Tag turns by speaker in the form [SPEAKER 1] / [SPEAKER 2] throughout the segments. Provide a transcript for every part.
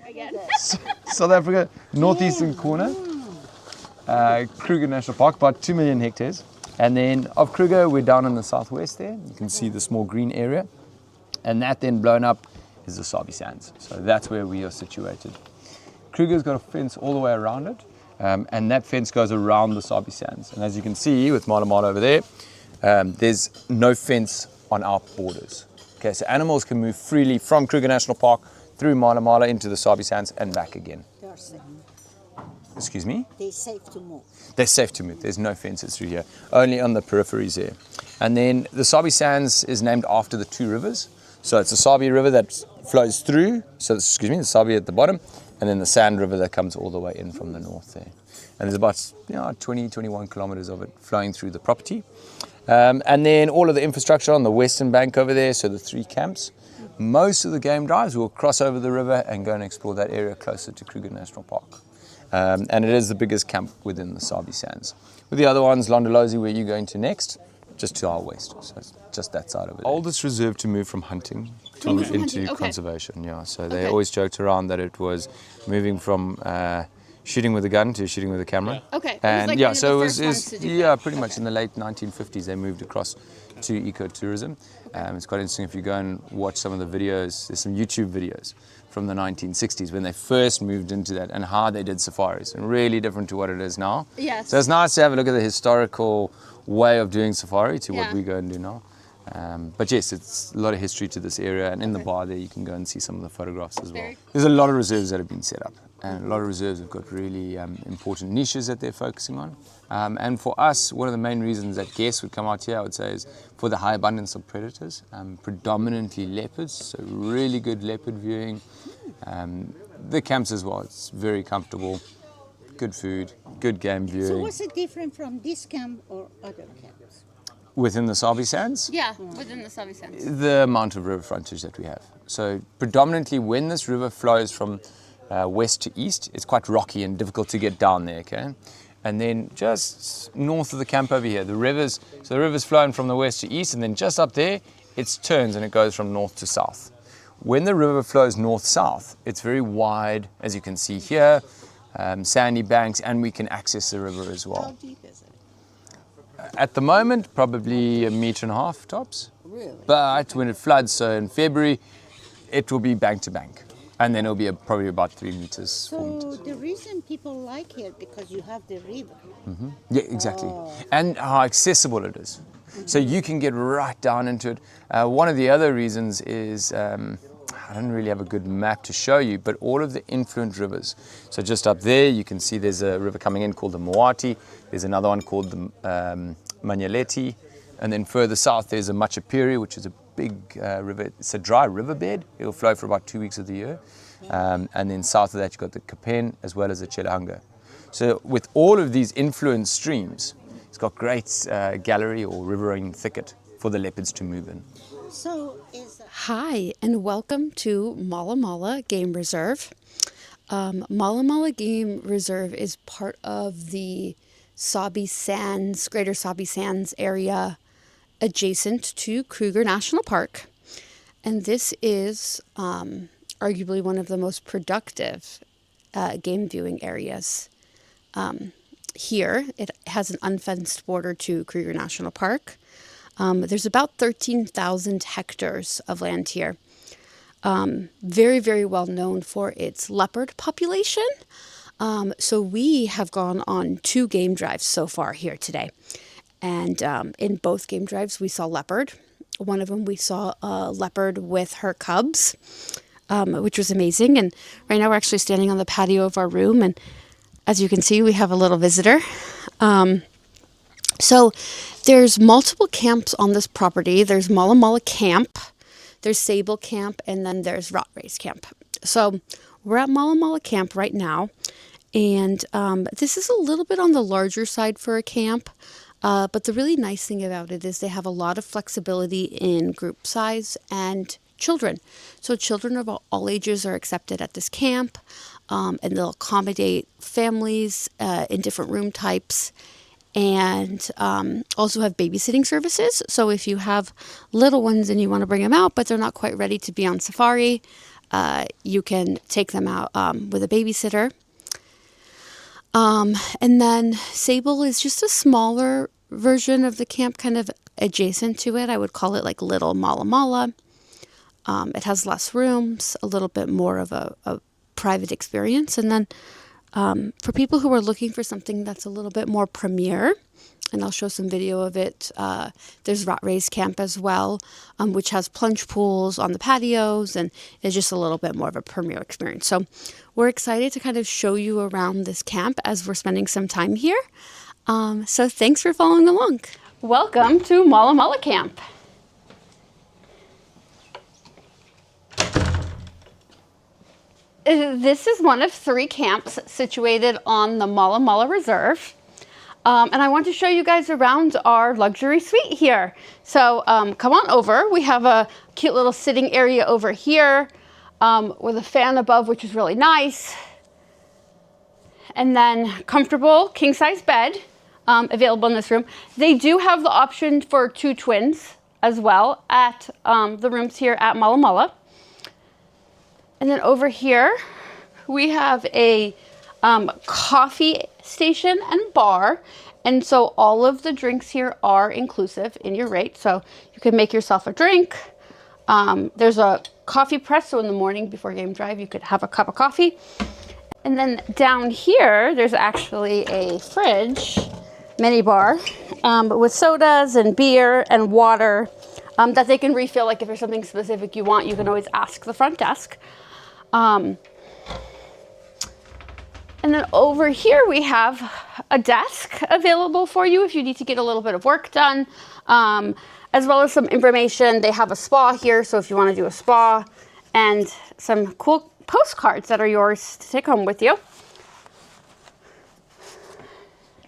[SPEAKER 1] again.
[SPEAKER 2] South Africa, northeastern corner, Kruger National Park, about 2 million hectares. And then of Kruger, we're down in the southwest there. You can see the small green area. And that then blown up is the Sabi Sands. So that's where we are situated. Kruger's got a fence all the way around it. And that fence goes around the Sabi Sands. And as you can see with MalaMala over there, there's no fence on our borders. Okay, so animals can move freely from Kruger National Park through MalaMala into the Sabi Sands and back again.
[SPEAKER 3] They are safe.
[SPEAKER 2] Excuse me?
[SPEAKER 3] They're safe to move.
[SPEAKER 2] They're safe to move. There's no fences through here, only on the peripheries there. And then the Sabi Sands is named after the two rivers. So it's the Sabi River that flows through, so the Sabi at the bottom, and then the Sand River that comes all the way in from the north there. And there's about 20, 21 kilometers of it flowing through the property. And then all of the infrastructure on the western bank over there, so the 3 camps. Most of the game drives will cross over the river and go and explore that area closer to Kruger National Park. And it is the biggest camp within the Sabi Sands. With the other ones, Londolozi, where you're going to next, just to our west, so it's just that side of it. Oldest reserve to move from hunting into conservation, yeah. So they always joked around that it was moving from shooting with a gun to shooting with a camera.
[SPEAKER 1] Okay.
[SPEAKER 2] And
[SPEAKER 1] like
[SPEAKER 2] yeah, so it was pretty much in the late 1950s they moved across to ecotourism. It's quite interesting if you go and watch some of the videos. There's some YouTube videos from the 1960s when they first moved into that and how they did safaris, and really different to what it is now.
[SPEAKER 1] Yes.
[SPEAKER 2] So it's nice to have a look at the historical way of doing safari to what we go and do now. But yes, it's a lot of history to this area, and in the bar there you can go and see some of the photographs as well. There's a lot of reserves that have been set up, and a lot of reserves have got really important niches that they're focusing on. And for us, one of the main reasons that guests would come out here, I would say, is for the high abundance of predators, predominantly leopards, so really good leopard viewing. The camps as well, it's very comfortable, good food, good game viewing.
[SPEAKER 3] So what's the difference from this camp or other camps?
[SPEAKER 2] Within the Sabi Sands?
[SPEAKER 1] Yeah, within the Sabi Sands.
[SPEAKER 2] The amount of river frontage that we have. So predominantly when this river flows from west to east, it's quite rocky and difficult to get down there, okay? And then just north of the camp over here, the river's flowing from the west to east, and then just up there, it turns and it goes from north to south. When the river flows north-south, it's very wide, as you can see here, sandy banks, and we can access the river as well.
[SPEAKER 3] How deep is it?
[SPEAKER 2] At the moment, probably 1.5 meters tops.
[SPEAKER 3] Really?
[SPEAKER 2] But when it floods, so in February, it will be bank to bank. And then it'll be probably about 3 meters, 4 meters.
[SPEAKER 3] So the reason people like it because you have the river.
[SPEAKER 2] Mm-hmm. Yeah, exactly. And how accessible it is. So you can get right down into it. One of the other reasons is, I don't really have a good map to show you, but all of the influent rivers. So just up there, you can see there's a river coming in called the Moati. There's another one called the Manyaleti. And then further south, there's a Machapiri, which is a big river. It's a dry riverbed. It'll flow for about 2 weeks of the year. And then south of that, you've got the Kapen as well as the Chelanga. So with all of these influent streams, it's got great gallery or riverine thicket for the leopards to move in.
[SPEAKER 3] So
[SPEAKER 4] Hi, and welcome to MalaMala Game Reserve. MalaMala Game Reserve is part of the Sabi Sands, Greater Sabi Sands area adjacent to Kruger National Park. And this is arguably one of the most productive game viewing areas here. It has an unfenced border to Kruger National Park. There's about 13,000 hectares of land here. Very, very well known for its leopard population. So we have gone on 2 game drives so far here today. And in both game drives, we saw leopard. One of them, we saw a leopard with her cubs, which was amazing. And right now we're actually standing on the patio of our room. And as you can see, we have a little visitor. So there's multiple camps on this property. There's MalaMala Camp, there's Sable Camp, and then there's Rot Race Camp. So we're at MalaMala Camp right now. And this is a little bit on the larger side for a camp. But the really nice thing about it is they have a lot of flexibility in group size and children. So children of all ages are accepted at this camp. And they'll accommodate families in different room types. And also have babysitting services. So if you have little ones and you want to bring them out, but they're not quite ready to be on safari, you can take them out with a babysitter. And then Sable is just a smaller version of the camp, kind of adjacent to it. I would call it like Little MalaMala. It has less rooms, a little bit more of a private experience. And then for people who are looking for something that's a little bit more premier, and I'll show some video of it, there's Rat Race Camp as well, which has plunge pools on the patios and is just a little bit more of a premier experience. So we're excited to kind of show you around this camp as we're spending some time here. So thanks for following along. Welcome to MalaMala Camp. This is one of 3 camps situated on the MalaMala Reserve. And I want to show you guys around our luxury suite here. So come on over. We have a cute little sitting area over here with a fan above, which is really nice. And then comfortable king-size bed available in this room. They do have the option for 2 twins as well at the rooms here at MalaMala. And then over here, we have a coffee station and bar. And so all of the drinks here are inclusive in your rate. So you can make yourself a drink. There's a coffee press. So in the morning before game drive, you could have a cup of coffee. And then down here, there's actually a fridge, mini bar, with sodas and beer and water that they can refill. Like if there's something specific you want, you can always ask the front desk. And then over here we have a desk available for you if you need to get a little bit of work done, as well as some information. They have a spa here, so if you want to do a spa, and some cool postcards that are yours to take home with you.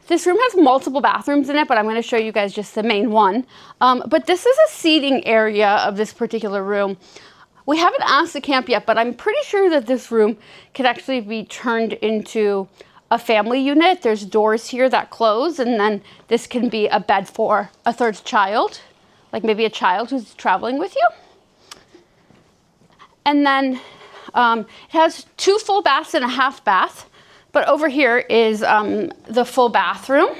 [SPEAKER 4] This room has multiple bathrooms in it, but I'm going to show you guys just the main one. But this is a seating area of this particular room. We haven't asked the camp yet, but I'm pretty sure that this room could actually be turned into a family unit. There's doors here that close, and then this can be a bed for a 3rd child, like maybe a child who's traveling with you. And then it has 2 full baths and a half bath, but over here is the full bathroom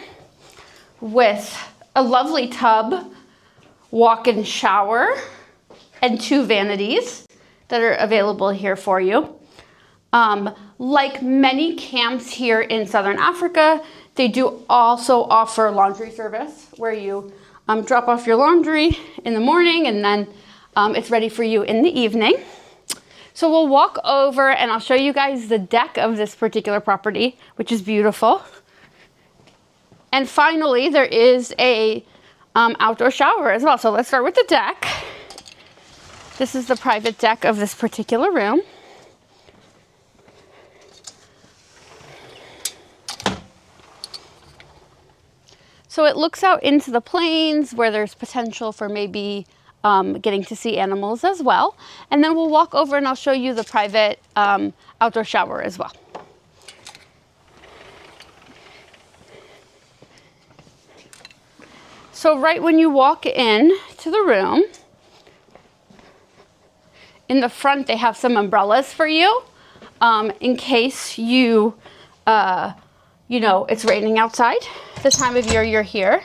[SPEAKER 4] with a lovely tub, walk-in shower, and 2 vanities that are available here for you. Like many camps here in Southern Africa, they do also offer laundry service where you drop off your laundry in the morning and then it's ready for you in the evening. So we'll walk over and I'll show you guys the deck of this particular property, which is beautiful. And finally, there is a outdoor shower as well. So let's start with the deck. This is the private deck of this particular room. So it looks out into the plains where there's potential for maybe getting to see animals as well. And then we'll walk over and I'll show you the private outdoor shower as well. So right when you walk in to the room, in the front, they have some umbrellas for you in case you know, it's raining outside the time of year you're here.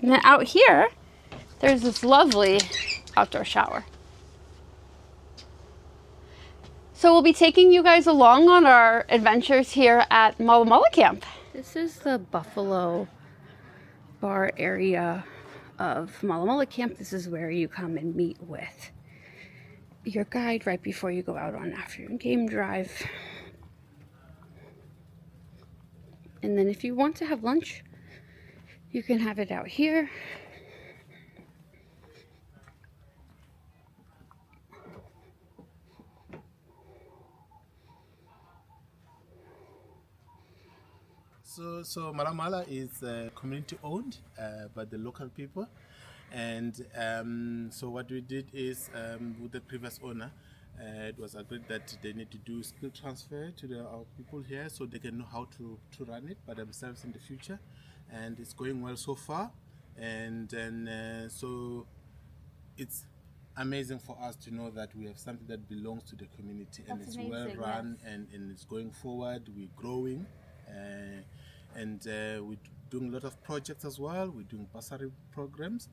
[SPEAKER 4] And then out here, there's this lovely outdoor shower. So we'll be taking you guys along on our adventures here at MalaMala Camp. This is the buffalo bar area of MalaMala Camp. This is where you come and meet with your guide right before you go out on afternoon game drive. And then if you want to have lunch, you can have it out here.
[SPEAKER 1] So MalaMala is community owned by the local people, and so what we did is with the previous owner, it was agreed that they need to do skill transfer to our people here so they can know how to run it by themselves in the future, and it's going well so far. And then so it's amazing for us to know that we have something that belongs to the community, and
[SPEAKER 5] That's
[SPEAKER 1] it's
[SPEAKER 5] amazing,
[SPEAKER 1] well run,
[SPEAKER 5] yes.
[SPEAKER 1] and it's going forward. We're growing, and we're doing a lot of projects as well. We're doing bursary programs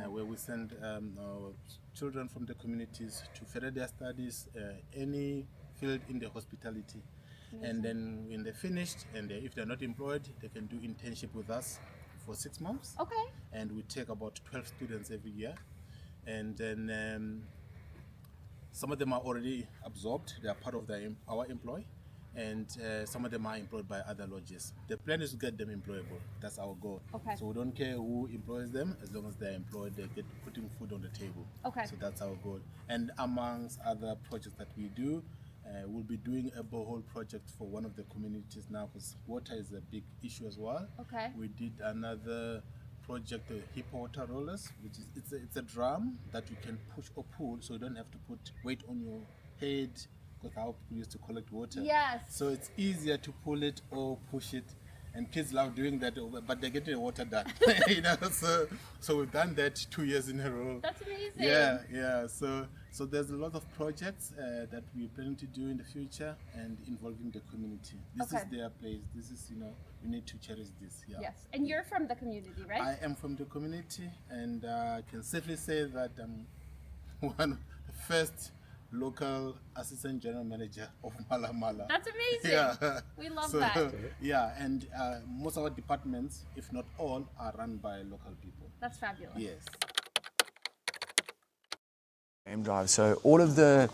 [SPEAKER 1] where we send our children from the communities to further their studies, any field in the hospitality. And then when they're finished, and if they're not employed, they can do internship with us for 6 months.
[SPEAKER 5] Okay.
[SPEAKER 1] And we take about 12 students every year. And then some of them are already absorbed. They are part of our employ. And some of them are employed by other lodges. The plan is to get them employable. That's our goal.
[SPEAKER 5] Okay.
[SPEAKER 1] So we don't care who employs them, as long as they're employed, they get putting food on the table.
[SPEAKER 5] Okay.
[SPEAKER 1] So that's our goal. And amongst other projects that we do, we'll be doing a borehole project for one of the communities now, because water is a big issue as well.
[SPEAKER 5] Okay.
[SPEAKER 1] We did another project, the hip water rollers, which is it's a drum that you can push or pull, so you don't have to put weight on your head, because how people used to collect water.
[SPEAKER 5] Yes.
[SPEAKER 1] So it's easier to pull it or push it, and kids love doing that, but they get the water done. You know, so we've done that 2 years in a row.
[SPEAKER 5] That's amazing.
[SPEAKER 1] Yeah. So there's a lot of projects that we're planning to do in the future, and involving the community. This is their place. This is, we need to cherish this. Yeah.
[SPEAKER 5] Yes. And you're from the community, right?
[SPEAKER 1] I am from the community, and I can safely say that I'm one of the first local assistant general manager of MalaMala.
[SPEAKER 5] That's amazing.
[SPEAKER 1] Yeah.
[SPEAKER 5] We love that.
[SPEAKER 1] Yeah, and most of our departments, if not all, are run by local people.
[SPEAKER 5] That's fabulous.
[SPEAKER 1] Yes.
[SPEAKER 2] Game drive. So all of the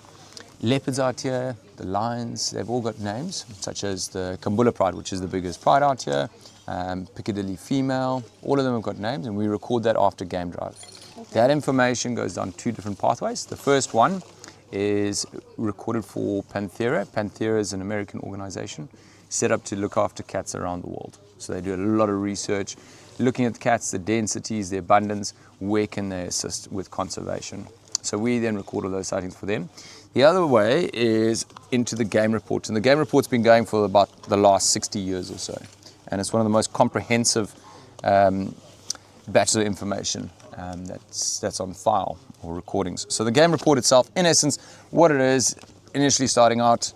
[SPEAKER 2] leopards out here, the lions, they've all got names, such as the Kambula Pride, which is the biggest pride out here, Piccadilly Female, all of them have got names, and we record that after game drive. That information goes down 2 different pathways. The first one is recorded for Panthera. Panthera is an American organization set up to look after cats around the world. So they do a lot of research, looking at the cats, the densities, the abundance, where can they assist with conservation. So we then record all those sightings for them. The other way is into the game report. And the game report's been going for about the last 60 years or so. And it's one of the most comprehensive batches of information that's on file or recordings. So the game report itself, in essence, what it is, initially starting out,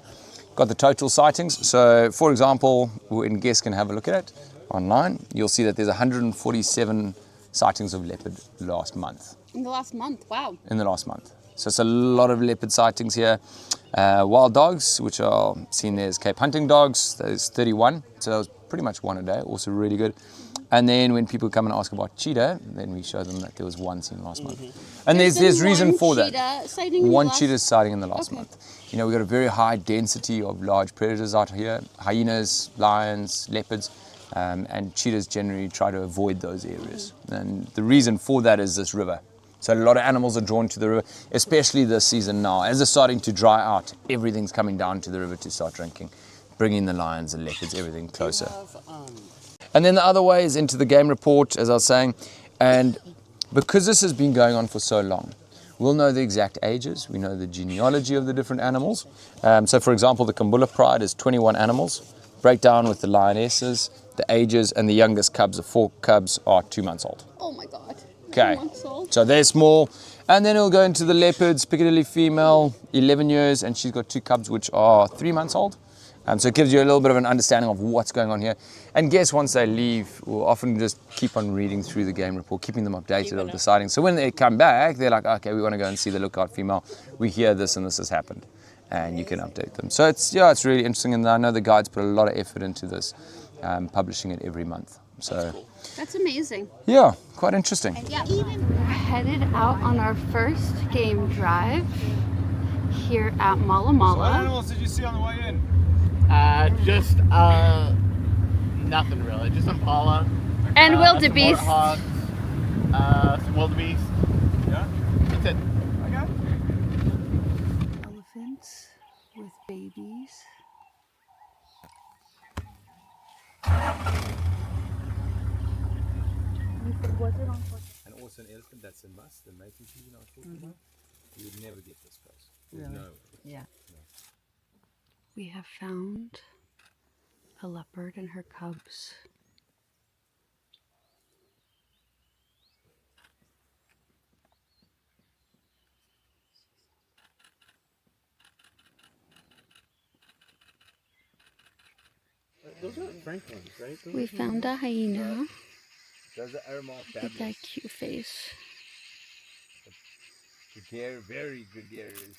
[SPEAKER 2] got the total sightings. So for example, when guests can have a look at it online, you'll see that there's 147 sightings of leopard last month.
[SPEAKER 4] In the last month, wow.
[SPEAKER 2] In the last month. So it's a lot of leopard sightings here. Wild dogs, which are seen there as Cape hunting dogs, there's 31. So that was pretty much one a day, also really good. And then when people come and ask about cheetah, then we show them that there was one seen last month. And there's reason for that. One cheetah sighting in the last month. You know, we've got a very high density of large predators out here, hyenas, lions, leopards, and cheetahs generally try to avoid those areas. And the reason for that is this river. So a lot of animals are drawn to the river, especially this season now. As it's starting to dry out, everything's coming down to the river to start drinking, bringing the lions, the leopards, everything closer. And then the other way is into the game report, as I was saying. And because this has been going on for so long, we'll know the exact ages. We know the genealogy of the different animals. So for example, the Kambula Pride is 21 animals. Breakdown with the lionesses, the ages, and the youngest cubs, the 4 cubs, are 2 months old.
[SPEAKER 4] Oh my God.
[SPEAKER 2] Okay, so they're small. And then it'll go into the leopards, Piccadilly Female, 11 years, and she's got 2 cubs which are 3 months old. So it gives you a little bit of an understanding of what's going on here. And guests, once they leave, will often just keep on reading through the game report, keeping them updated of the sightings. So when they come back, they're like, okay, we want to go and see the lookout female. We hear this and this has happened. And you can update them. So it's really interesting. And I know the guides put a lot of effort into this, publishing it every month. So
[SPEAKER 4] That's amazing.
[SPEAKER 2] yeah, quite interesting.
[SPEAKER 4] Yeah, we're headed out on our first game drive here at MalaMala.
[SPEAKER 6] What animals did you see on the way in?
[SPEAKER 7] Just nothing really. Just impala.
[SPEAKER 4] And wildebeest.
[SPEAKER 7] Some warthogs, some wildebeest.
[SPEAKER 6] Yeah?
[SPEAKER 7] That's it.
[SPEAKER 6] Okay.
[SPEAKER 4] Elephants with babies.
[SPEAKER 2] And also an elephant, that's a must, the mating season I was talking about. You would never get this close. No.
[SPEAKER 3] Yeah.
[SPEAKER 4] We have found a leopard and her cubs.
[SPEAKER 7] Those are Franklin's, right? Those
[SPEAKER 4] We
[SPEAKER 7] are-
[SPEAKER 4] found a hyena
[SPEAKER 2] Those are Aramar
[SPEAKER 4] with that
[SPEAKER 2] fabulous.
[SPEAKER 4] cute face.
[SPEAKER 2] Good deer, very good deers.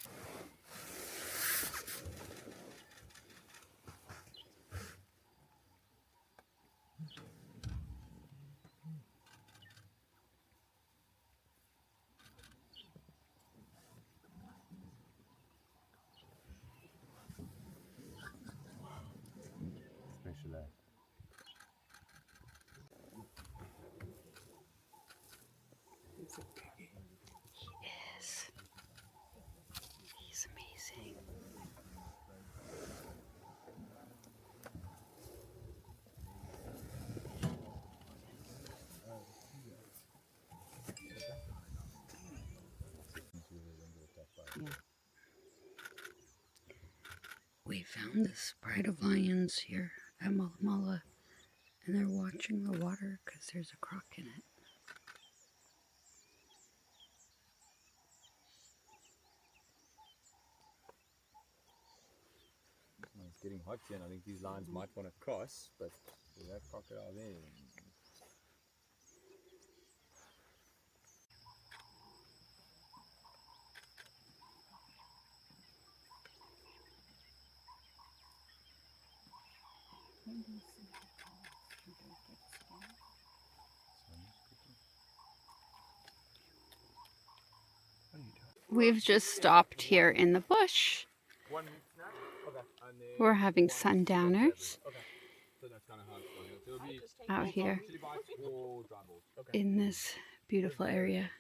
[SPEAKER 2] Special ed.
[SPEAKER 4] Yes. He's amazing. We found this pride of lions here at MalaMala, and they're watching the water because there's a croc in it.
[SPEAKER 2] It's getting hot here, and I think these lions might want to cross, but there's that crocodile there.
[SPEAKER 4] We've just stopped here in the bush. We're having sundowners out here in this beautiful area.